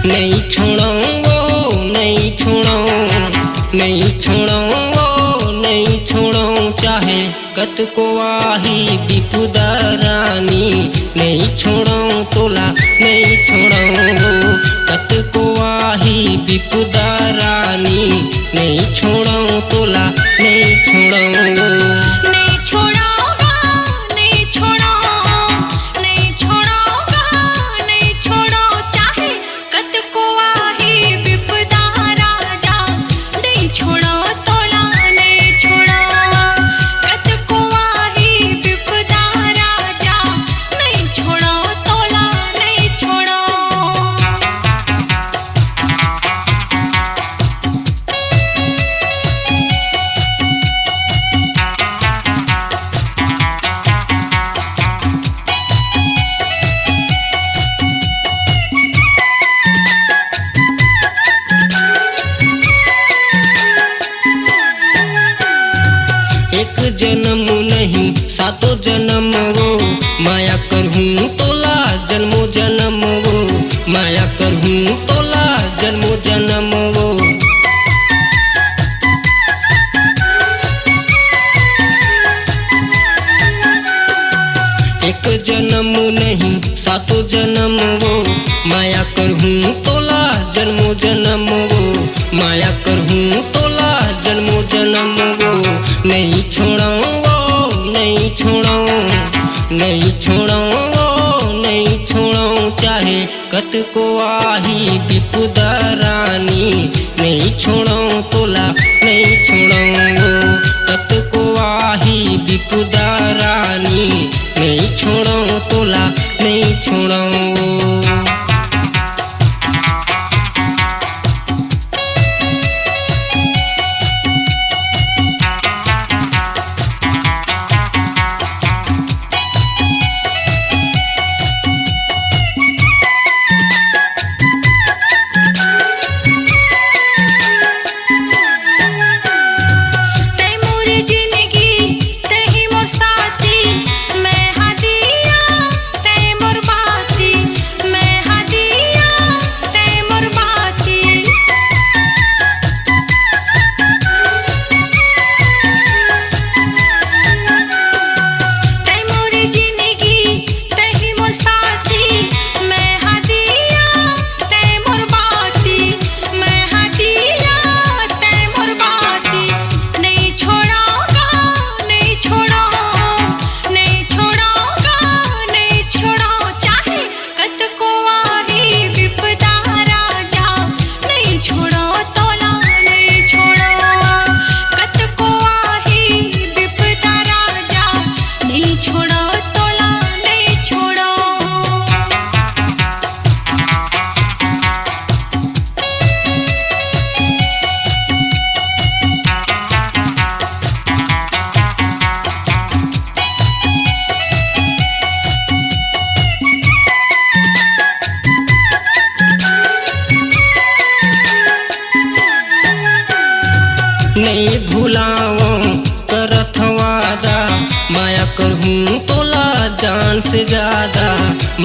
नहीं छोड़ो नहीं छोड़ो नहीं छोड़ो नहीं छोड़ो चाहे कत को आही विपुदा रानी नहीं छोड़ो तोला नहीं छोड़ो कत को आही विपुदा रानी नहीं छोड़ो तोला नहीं छोड़ो नहीं छोड़ोगा नहीं छोड़ो नहीं छोड़ोगा नहीं छोड़ो चाहे कत को आही विपदा राजा नहीं छोड़ो तोला नहीं छोड़ो कत को आही विपदा राजा नहीं छोड़ो तोला नहीं छोड़ो। एक जन्म नहीं सातों जन्म वो माया करहूँ तोला जन्मों जन्म वो माया करहूँ तोला जन्मों जन्म वो एक जन्म नहीं सातों जन्म वो माया करहूँ तोला जन्मों जन्म वो माया करहूँ तोला जन्मों जन्म वो नहीं छोड़ो नहीं छोड़ो नहीं छोड़ो नहीं छोड़ो चाहे कत को आही विपुदा रानी नहीं छोड़ो तोला नहीं छोड़ो कत को आही विपुदा रानी नहीं छोड़ो तोला नहीं छोड़ो। नहीं भुलाओ करत वादा माया करहूँ तोला जान से ज्यादा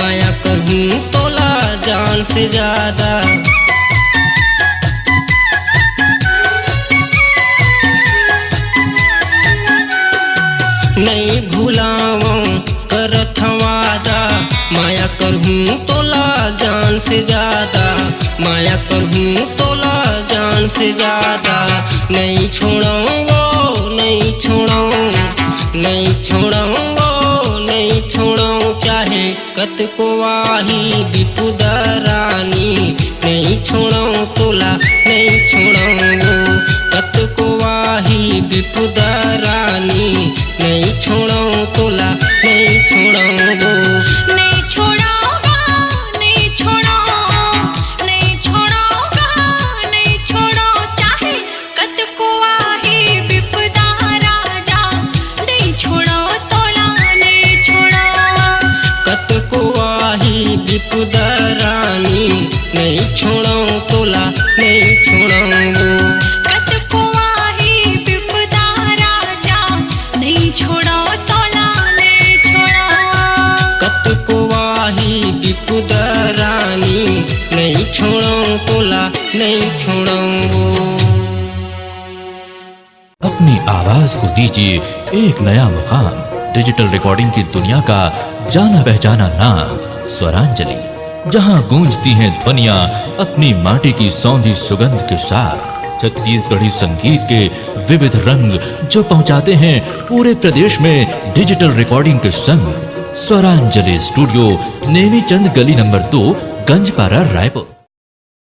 माया करहूँ तोला जान से ज्यादा नहीं भुलाओ करत वादा माया करहूँ तोला जान से ज्यादा माया करहूँ तोला जान से ज्यादा नहीं छोड़ो नहीं छोड़ो नहीं छोड़ो नहीं छोड़ो चाहे कत को आही विपुदा रानी नहीं छोड़ो तोला नहीं छोड़ो कत को आही विपुदा रानी नहीं छोड़ो तोला नहीं छोड़ो नहीं छोड़ोगा नहीं छोड़ो नहीं छोड़ोगा नहीं छोड़ो चाहे कत को आही विपदा राजा नहीं छोड़ो तोला नहीं छोड़ो कत को आही विपुदा रानी नहीं छोड़ो तोला नहीं छोड़ो कत को आही विपदा आवाज को दीजिए एक नया मुकाम। डिजिटल रिकॉर्डिंग की दुनिया का जाना पहचाना नाम स्वरांजलि, जहां गूंजती हैं ध्वनियां अपनी माटी की सौंधी सुगंध के साथ। छत्तीसगढ़ी संगीत के विविध रंग जो पहुंचाते हैं पूरे प्रदेश में डिजिटल रिकॉर्डिंग के संग। स्वरांजलि स्टूडियो, नेमी चंद गली नंबर 2, गंजपारा, रायपुर।